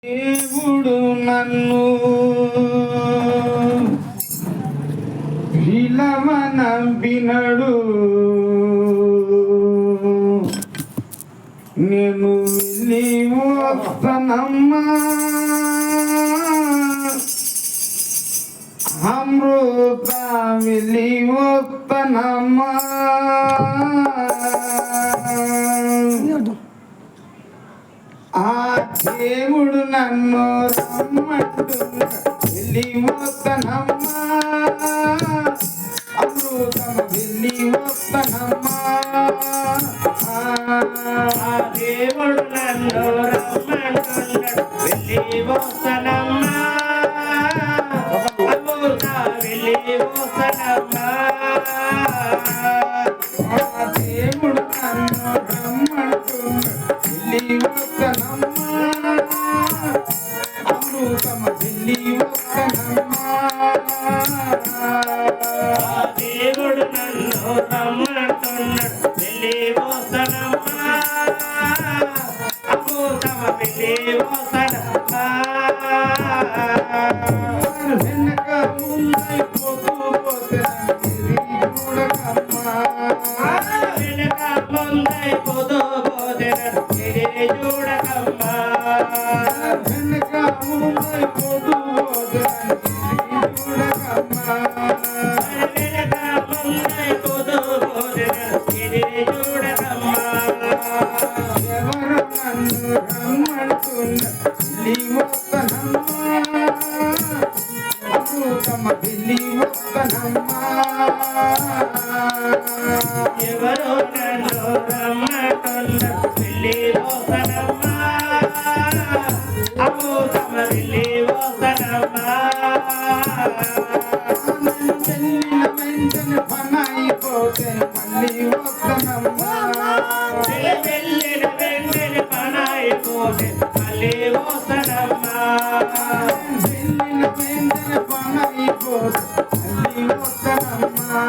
దేవుడు నన్ను విలవనంపినడు, నేను వెళ్ళి వస్తానమ్మా, అమృత వెళ్ళి వస్తానమ్మా. ఆ దేవుడు నన్ను రమ్మంటున్నా, వెళ్ళి వస్తానమ్మా, అమృతం వెళ్ళి వస్తానమ్మా. ఆ దేవుడు నన్ను రమ్మంటున్నా, వెళ్ళి వస్తానమ్మా, అమృత వెళ్ళి వస్తానమ్మా. ఆ దేవుడు నన్ను రమ్మంటున్నా, వెళ్ళి వస్తానమ్మా, అమృతం వెళ్ళి వస్తానమ్మా. దేవుడు నన్ను రమ్మంటున్నా, వెళ్ళి వస్తానమ్మా, అమృతమ వెళ్ళి వస్తానమ్మా. వెనక ముందై పోతూ పోతే చూడకమ్మా, వెనక ముందై పోతూ పోతే చూడకమ్మా, వెనక ముందై పోతూ పోతే చూడకమ్మా. వెనక ముందై పోతూ పోతే చూడకమ్మా. ఎవరు నన్ను రమ్మంటున్న, వెళ్ళి వస్తానమ్మా, అమృతమ్మ వెళ్ళి వస్తానమ్మా. ఎవరో నన్ను రమ్మంటున్నా, వెళ్ళి వస్తానమ్మా, అమృతమ వెళ్ళి వస్తానమ్మా. వెళ్ళిన వెంటనే పనైపోతే మళ్ళీ వస్తానమ్మా, వెళ్ళిన వెంటనే పనైపోతే మళ్ళీ వస్తానమ్మా. వెళ్ళిన వెంటనే పనైపోతే మళ్ళీ వస్తానమ్మా.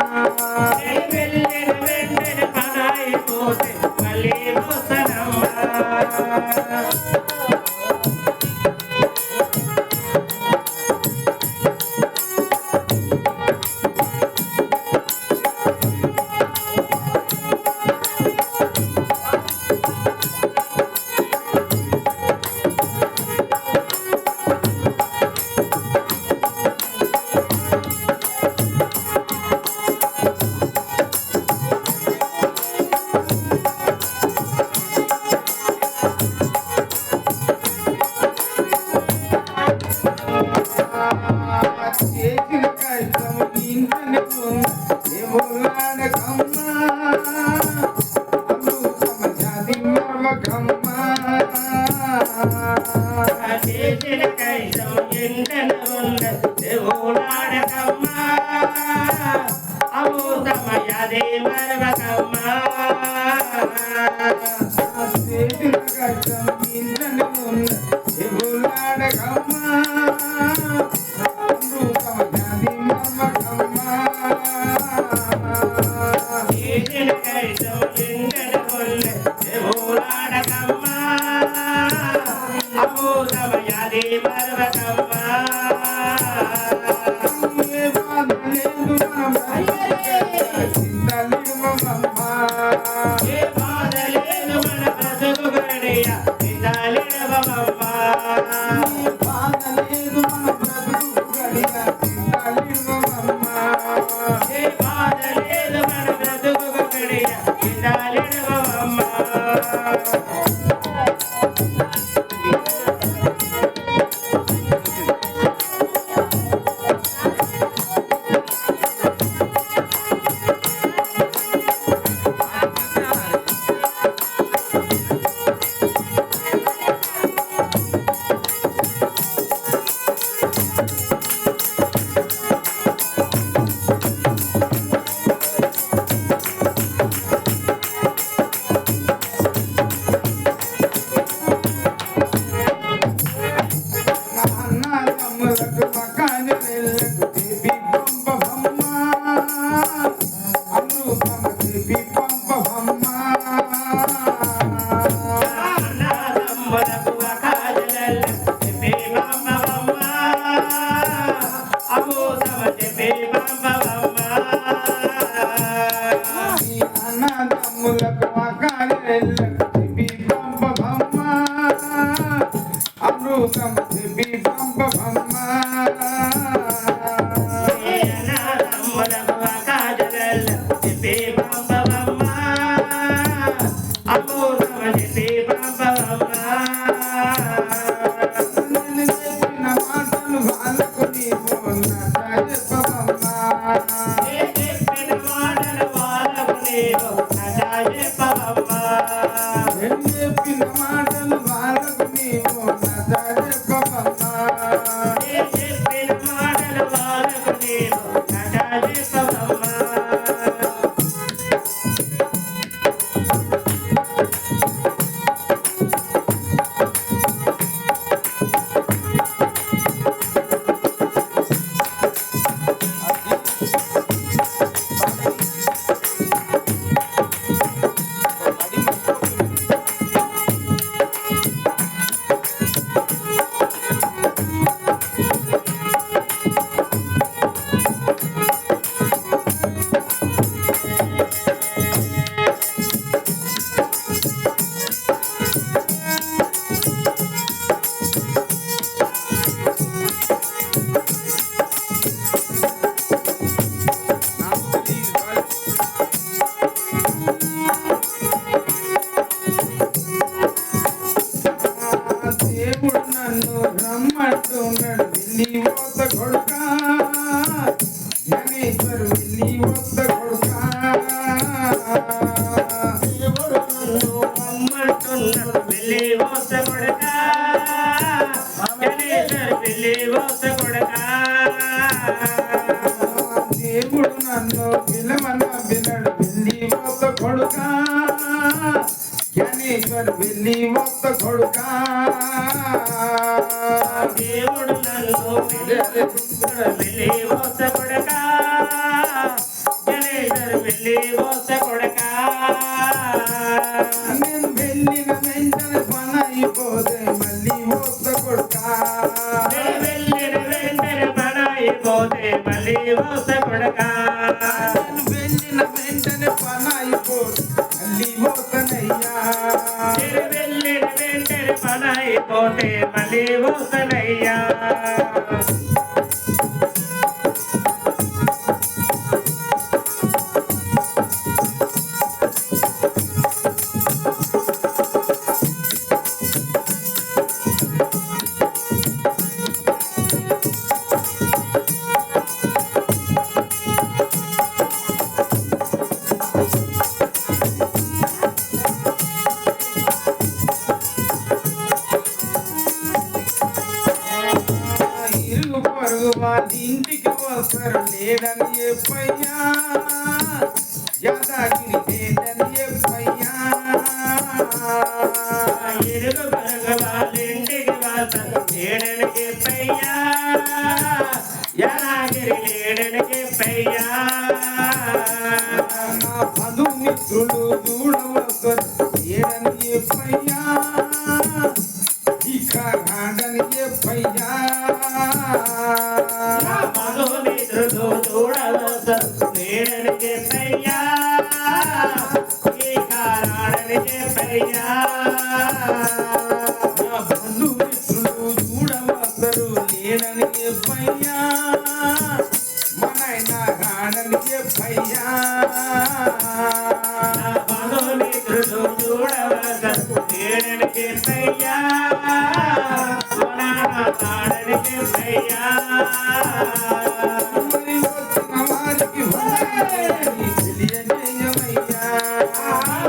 వెళ్ళిన వెంటనే పనైపోతే మళ్ళీ వస్తానమ్మా. చేసిన కష్టం ఇంటనే దేవులాడకమ్మా, అమృతమ్మ జాతి మరవకమ్మా. చేసిన కైసం ఎండన ఉన్న దేవుడాడకమ్మా, అమృతమయదే మరవకమ్మా. చేసిన కష్టం ఇంటనే దేవులాడకమ్మా, అమృతమ్మ జాతి మరవకమ్మా. చేసిన కైసం ఎండన ఉన్న దేవుడాడకమ్మా, అమృతమయదే మరవకమ్మా. ఏ బాధ లేదు మనం చింతలిడుమమ్మా, ఏ బాధ లేదు మన బ్రతుకు గడియ చింతలిడవమ్మా. బాధ లేదు మన బ్రతుకు గడియ చింతలిడుమమ్మా. ఏ బాధ లేదు మన బ్రతుకు గడియ చింతలిడవమ్మా. అవుతాం చెప్పి పంపమ్మ అన్నదమ్ములకు అకాజలల్ల చెప్పి పంపవమ్మ అమూర్తమ చెప్పి పంపవమ్మ నేను చెప్పిన మాటలు వాళ్ళకు నీవు చెప్పవమ్మ చెప్పిన మాటలు వాళ్ళకు నీవు చెప్పవమ్మ నేను చెప్పిన మాటలు వాళ్ళకు నీవు చెప్పవమ్మ చెప్పిన మాటలు వాళ్ళకు నీవు చెప్పవమ్మ దేవుడు నన్ను రమ్మంటున్నాడు వెళ్ళి వద్ద కొడుక జ్ఞానేశ్వరు వెళ్ళి వద్ద కొడుక దేవుడు నన్ను రమ్మంటున్నాడు వెళ్ళి వద్ద కొడుకా గణేశ్వర్ వెళ్ళి వద్ద కొడుకా దేవుడు నన్ను పిలవన పిలడు వెళ్ళి వద్ద కొడుక జ్ఞానేశ్వరు వెళ్ళి వద్ద కొడుక దేవుడు నన్ను వెళ్ళి వద్ద కొడుకా గణేశ్వర్ వెళ్ళి వద్ద కొడుకా నేను వెళ్ళిన వెంటనే పని అయిపోతే మళ్ళీ వద్ద కొడుక వెళ్ళిన వెంటనే పనైపోతే మళ్ళీ వద్ద కొడుకా నేను వెళ్ళిన వెంటనే పని అయిపోతే మళ్ళీ వద్దనయ్యా వెళ్ళిన వెంటనే పనైపోతే మళ్ళీ వద్దనయ్యా ఇరుగు పొరుగు వాళ్ళ ఇంటికి వస్తారు లేదని చెప్పయ్యా యాదాగిరి లేదని చెప్పయ్యా ఇరుగు పొరుగు వాళ్ళ ఇంటికి వస్తారు లేడని చెప్పయ్యా యాదగిరి లేడని చెప్పయ్యా నా బంధుమిత్రులు చూడవస్తారు లేదని చెప్పయ్యా ఇక రాడని చెప్పయ్యా నా మధుమిత్రులు చూడవస్తారు లేడని చెప్పయ్యా ఈ కారాడని చెప్పయ్యా నా బంధుమిత్రులు చూడవస్తారు లేడని చెప్పయ్యా మనైనా రాడని చెప్పయ్యా నా మధుమిత్రులు చూడవస్తారు లేడని చెప్పయ్యా నాడని చెప్పయ్యా మరి వచ్చిన వారికి వందనాలని తెలియజేయవయ్యా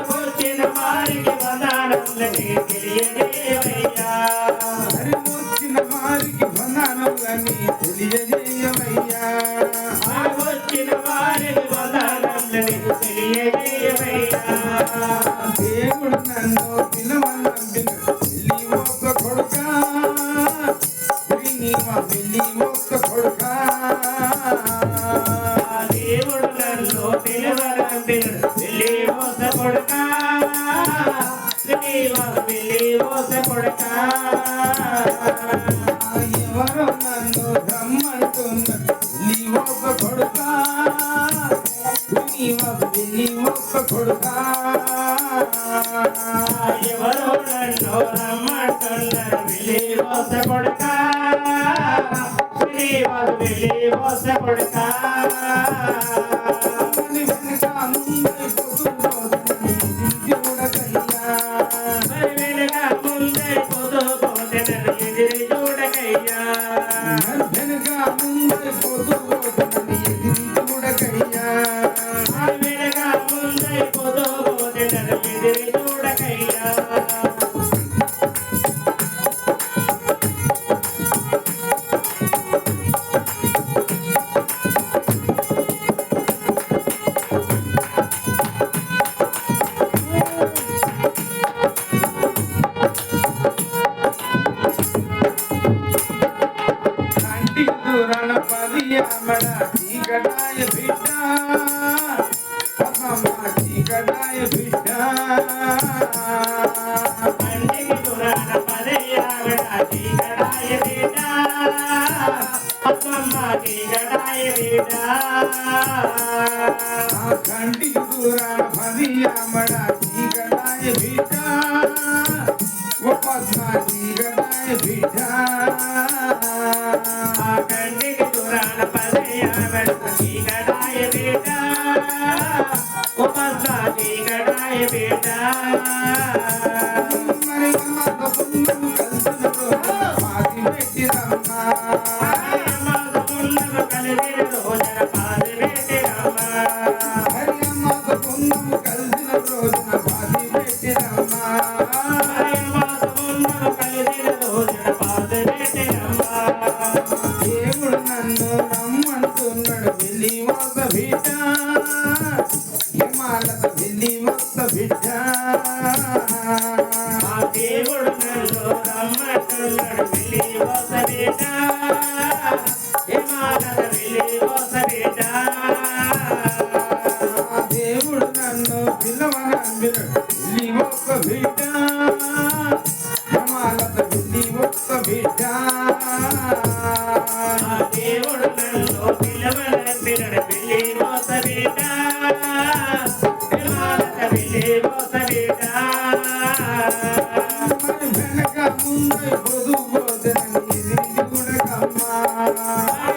వచ్చిన వారికి వందనాలని తెలియజేయవయ్యా మరి వచ్చిన వారికి వందనాలని తెలియజేయవయ్యా వచ్చిన వారికి వందనాలని తెలియజేయవయ్యా దేవుడు నన్ను పిలవనంపిన వెళ్ళి ఒక్క కొడుక వెళ్ళి ఒక్క కొడుక దేవుడు నన్ను పిలవనంపిన వెళ్ళి వద్ద కొడుకా వెళ్ళి వద్ద కొడుకా ఎవరు నన్ను రమ్మంటున్న వెళ్ళి ఒక్క కొడుక వెళ్ళి ఒక్క కొడుక ఎవరో నన్ను రమ్మంటున్నారు వెళ్ళి వస్త కొడుక వెళ్ళి వస్త కొడుక ముందే పొద్దు పోతే నన్ను ఎదిరి చూడకయ్యా ముందే పొద్దు పోతే నన్ను ఎదిరి చూడకయ్యా చీకటాయ బిడ్డ చీకటాయ బిడ్డ కంటికి పురాణ పదయ్యావిడ చీకటాయ బిడ్డ అమ్మమ్మ చీకటాయ బిడ్డ కంటికి దూరాన పదియామడ చీకటాయ బిడ్డ పద్మ చీకటాయ బిడ్డ కంటికి పురాణ పదయ్యావిడ చీకటాయ బిడ్డ ఉపస్త చీకటాయ బిడ్డ మరి అమ్మకు పుణ్యం కలిసిన పాతి పెట్టిరమ్మా కలిసిన రోజున పాది పెట్టిరమ్మా హరి అమ్మకు పుణ్యం కలిసిన రోజున పాతి పెట్టిరమ్మా దేవుడు నన్ను రమ్మంటున్నాడు వెళ్ళి వస్త బిడ్డ హిమాలత వెళ్ళి వస్త బిడ్డ దేవుడు నన్ను రమ్మంటున్నాడు వెళ్ళి వస్త బిడ్డ హిమాలత వెళ్ళి వస్త బిడ్డ దేవుడు నన్ను పిల్లవనంబినడు వెళ్ళి వస్త బిడ్డ హిమాలత వెళ్ళి వస్త బిడ్డ దేవుడు నన్ను పిల్లవనంబినడు వెళ్ళి వస్త బిడ్డ హిమాలత వెళ్ళి వస్త బిడ్డ మరి వెనక ముందై పొదు పోతనని ఎదిరి చూడకమ్మా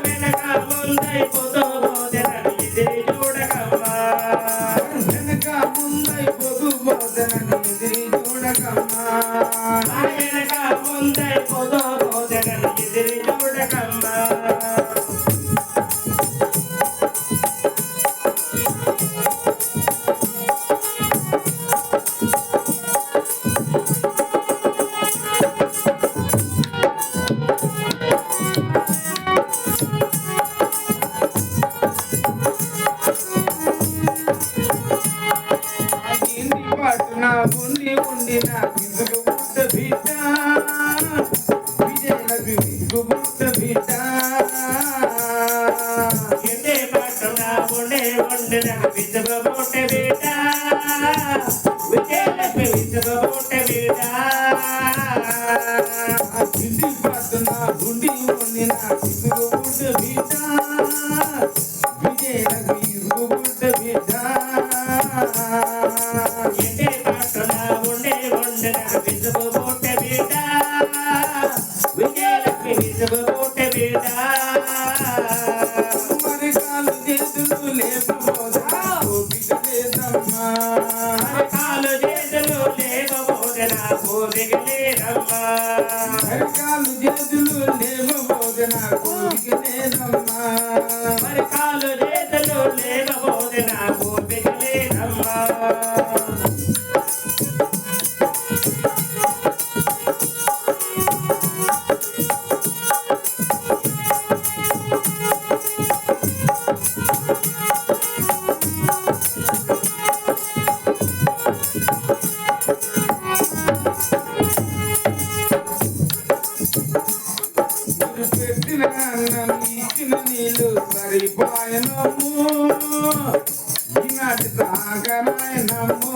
వెనక ముందై పొద్దు పోతెనని ఎదిరి చూడకమ్మా వెనక ముందై పొదు పోతనని ఎదిరి చూడకమ్మా వెనక ముందై పొద్దు పోతెనని ఎదిరి చూడకమ్మా ఇంటి పాటున ఉండి ఉండి నా కిందుకు పుట్ట బిడ్డ విజయలక్ష్మి కిందుకు పుట్ట బిడ్డ ఎండే పట్టున ఉండే ఉండిన విసుగబోటె బిడ్డ విజయలక్ష్మి విసుగబోటె బిడ్డ ఇంటి పాటున ఉండి ఉండి నా కిందుకు పుట్ట బిడ్డ విజయలక్ష్మి కిందుకు పుట్ట బిడ్డ ఎండే పట్టున ఉండే ఉండిన విసుగబోటె బిడ్డ విజయలక్ష్మి విసుగబోటె బిడ్డ మరి కాలు చేతులు లేకపోతే ఓపిక లేదమ్మా కాలు చేతులు లేకపోతేనా కోరిక లేదమ్మా మరి కాలు చేతులు లేకపోతే నా కోరిక లేదమ్మా మరి కాలు చేతులు లేకపోతేనా కోరిక లేదమ్మా మీరు పెట్టిన అన్నం ఇచ్చిన నీళ్ళు సరిపాయనము ఈనాటి తాగనాయనము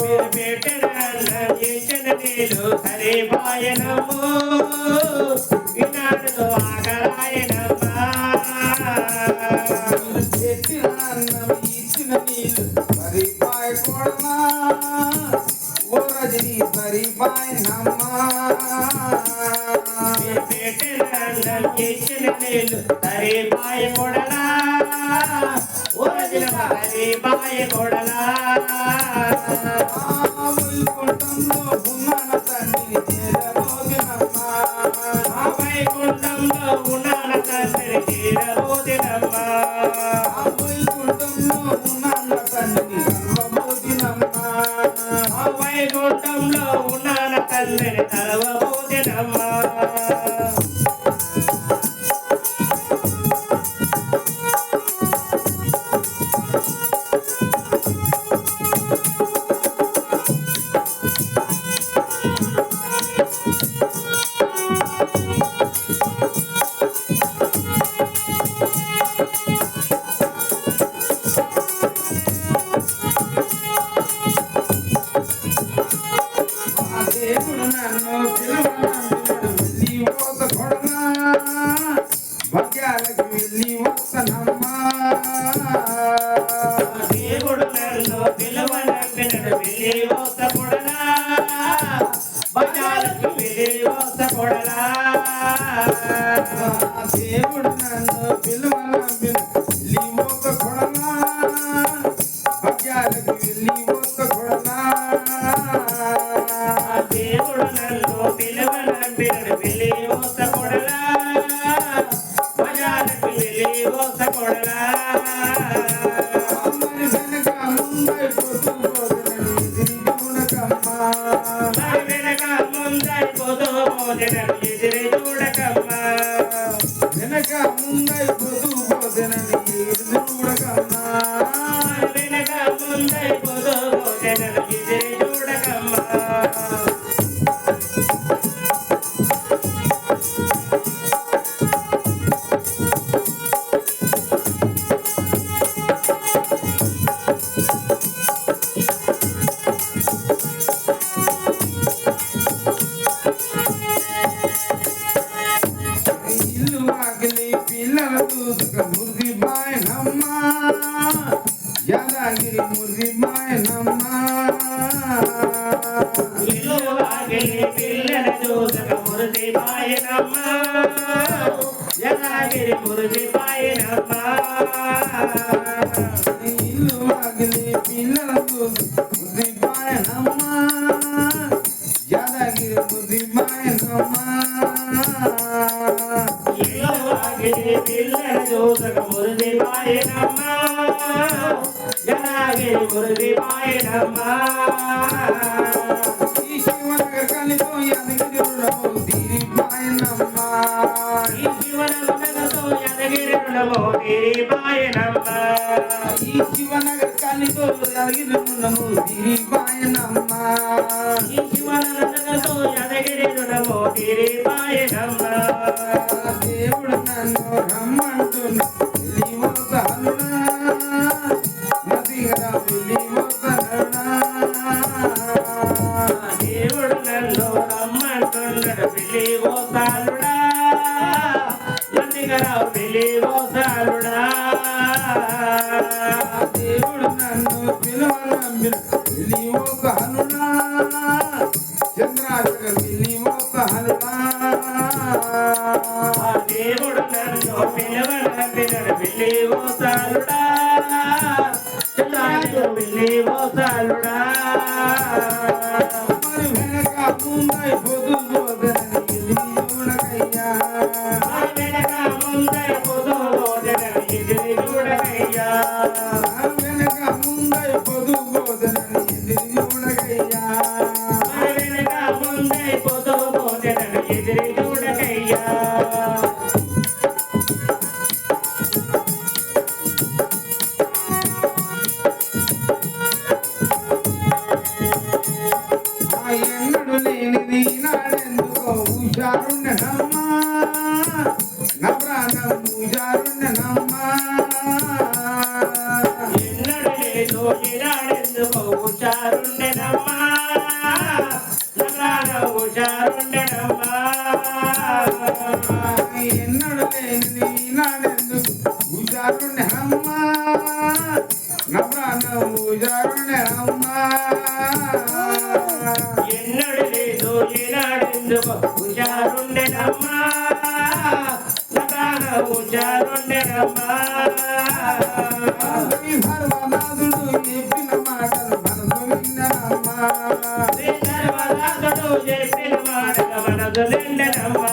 మీరు పెట్టిన అన్నం చేసిన నీళ్ళు సరిపాయనము ఈనాటితో ఆగరాయనమ్మా మీరు పెట్టిన అన్నం ఇచ్చిన నీళ్ళు సరిపాయకూడనా ఓ రజని సరిపాయనమ్మా మీరు పెట్టిన అన్నం చేసిన నీళ్ళు తరిపాయ కొడలా ఊరదిన తరిపాయ కొడలా వైకుంఠంలో ఉన్నాన తండ్రి చేరబోదినమ్మ వైకుంఠంలో ఉన్నాన తండ్రి చేరబోదినమ్మ వైకుంఠంలో ఉన్నాన తండ్రి కలవబోదినమ్మ వైకుంఠంలో ఉన్నాన తండ్రి కలవబోదినమ్మ దేవుడు నన్ను పిలవనంటున్నాడు వెళ్ళి పోత కొడనా భాగ్యాలకు వెళ్ళి వస్తనమ్మా దేవుడు నన్ను పిలవనంటున్నాడు వెళ్ళి వస్త కొడలా బజారుకు వెళ్ళి వస్త కొడలా దేవుడు నన్ను పిలవనంటున్నాడు వెళ్ళి పోత కొడనా భాగ్యాలకు వెళ్ళి వస్త కొడనా దేవుడు నన్ను పిలవనంటున్నాడు వెళ్ళి వస్త కొడలా బజారుకు వెళ్ళి వస్త కొడలా మరి వెనక ముందై పొద్దు పోదనని ఎదిరి చూడకమ్మా మరి వెనక ముందై పొద్దు పోదనని ఎదిరి చూడకమ్మా వెనక ముందై పొద్దు పోదనని ఎదిరి చూడకమ్మా మరి వెనక ముందై పొద్దు పోదనని ఎదిరి చూడకమ్మా ఇల్లు వాకిలి పిల్లల చూసుక మురిది బాయనమ్మా యాదగిరి మురిది బాయనమ్మా ఇల్లు వాకిలి పిల్లల చూసుక మురిది బాయనమ్మా యాదగిరి మురిది బాయనమ్మా ఇల్లు వాకిలి పిల్లల చూసుక మురిది బాయనమ్మా యాదగిరి మురిది బాయనమ్మా ఇల్లు వాకిలి పిల్లల చూసుక మురిది బాయనమ్మా యాదగిరి మురిది బాయనమ్మా ఈ శివనగర్ కలితో యాదగిరి రుణము తీరి బాయనమ్మా ఈ శివనగరతో యాదగిరి రుణము తీరి బాయనమ్మా ఈ శివనగర్ కలితో యాదగిరి రుణము తీరి బాయనమ్మా ఈ శివనగరతో యాదగిరి రుణము తీరి బాయనమ్మా దేవుడు నన్ను రమ్మంటున్నా వెళ్ళి పోతానుడా నదిగా వెళ్ళి పోతానుడా దేవుడు నన్ను రమ్మంటున్నాడు పెళ్లి గోసాలుడా నందిగరావు పెళ్లి గోసాలుడా దేవుడు నన్ను పిలవనంబిన వెళ్ళి పోతానుడా చంద్రాశకర్ వెళ్ళి పోతానుడా దేవుడు నన్ను పిలవనంపినడు పెళ్లి గోసాలుడా పెళ్లి గోసాలుడా మరి వెనక ముందై పొద్దు పోదనని వెళ్ళి చూడకయ్యా వెనక ముందర పొదు ఎదురు చూడకయ్యా వెనక ముందై పొద్దు పోదనని ఎదిరి చూడకయ్యా వెనక ముందర పొదు ఎదురు చూడకయ్యా ఎన్నడు లేనిది నాడెందుకో హుషారుండనమ్మా నా ప్రాణం హుషారుండనమ్మా ఎన్నడు లేదు ఇలాడెందుకు హుషారుండెనమ్మా నగరాన హుషారుండెనమ్మా ఎన్నడు లేనిది నాడెందుకు హుషారుండనమ్మా నా ప్రాణం హుషారుండనమ్మా ఎన్నడు లేదు ఇలాడెందుకు హుషారుండెనమ్మా లతాన హుషారుండెనమ్మా శ్రీ సర్వనాథుడు చెప్పిన మాటలు మనసు విన్ననమ్మా శ్రీ సర్వనాథుడు చెప్పిన మాటల మనసు నిండెనమ్మా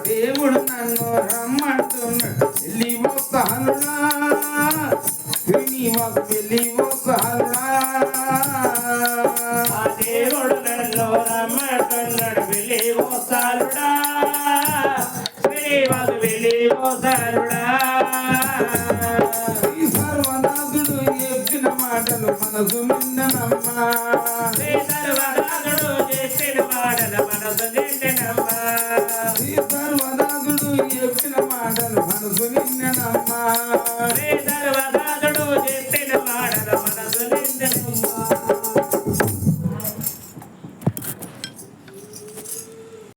దేవుడు నన్ను రమ్మంటున్నాడు వెళ్ళి వస్తానుడా శ్రీనివాస్ వెళ్ళి వస్తానుడా ఆ దేవుడు నన్ను రమ్మంటున్నాడు వెళ్ళి ఓసారుడా శ్రీనివాసు వెళ్ళి ఓసారుడా శ్రీ సర్వనాథుడు చెప్పిన మాటలు మనసు విన్ననమ్మా శ్రీ సర్వనాథుడు చెప్పిన మాటల మనసు నిండెనమ్మా శ్రీ సర్వనాథుడు చెప్పిన మాటలు మనసు విన్ననమ్మా శ్రీ